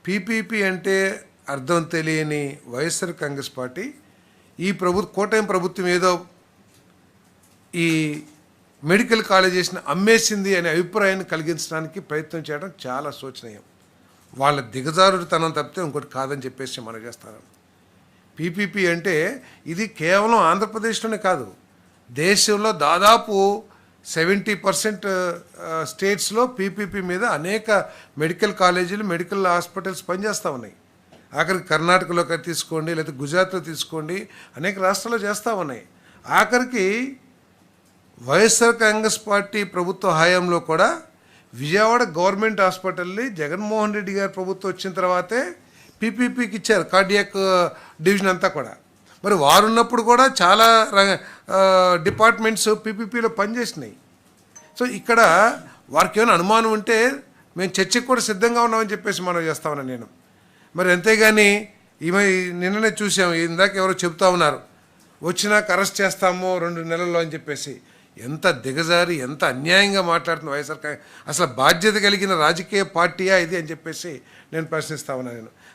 PPP అంటే అర్థం తెలియని వైఎస్ఆర్ కాంగ్రెస్ పార్టీ ఈ కూటమి ప్రభుత్వం ఏదో ఈ మెడికల్ కాలేజెస్ని అమ్మేసింది అనే అభిప్రాయాన్ని కలిగించడానికి ప్రయత్నం చేయడం చాలా శోచనీయం. వాళ్ళ దిగజారుడుతనం తప్పితే ఇంకోటి కాదని చెప్పేసి మనం చేస్తాను. పీపీపీ అంటే ఇది కేవలం ఆంధ్రప్రదేశ్లోనే కాదు, దేశంలో దాదాపు 70% స్టేట్స్లో పీపీపీ మీద అనేక మెడికల్ కాలేజీలు, మెడికల్ హాస్పిటల్స్ పనిచేస్తూ ఉన్నాయి. ఆఖరికి కర్ణాటకలో తీసుకోండి, లేదా గుజరాత్లో తీసుకోండి, అనేక రాష్ట్రాల్లో చేస్తూ ఉన్నాయి. ఆఖరికి వైఎస్ఆర్ కాంగ్రెస్ పార్టీ ప్రభుత్వ హయాంలో కూడా విజయవాడ గవర్నమెంట్ హాస్పిటల్ని జగన్మోహన్ రెడ్డి గారి ప్రభుత్వం వచ్చిన తర్వాతే పీపీపీకి ఇచ్చారు, కార్డియాక్ డివిజన్ అంతా కూడా. మరి వారు ఉన్నప్పుడు కూడా చాలా డిపార్ట్మెంట్స్ పీపీపీలో పనిచేసినాయి. సో ఇక్కడ వారికి ఏమైనా అనుమానం ఉంటే మేము చర్చకు కూడా సిద్ధంగా ఉన్నామని చెప్పేసి మనం చేస్తామని నేను. మరి అంతేగాని నిన్ననే చూసాం, ఇందాక ఎవరో చెప్తా ఉన్నారు వచ్చినాక అరెస్ట్ చేస్తాము 2 నెలల్లో అని చెప్పేసి. ఎంత దిగజారి, ఎంత అన్యాయంగా మాట్లాడుతున్న వైఎస్ఆర్ అసలు బాధ్యత కలిగిన రాజకీయ పార్టీయా ఇది అని చెప్పేసి నేను ప్రశ్నిస్తా ఉన్నాను నేను.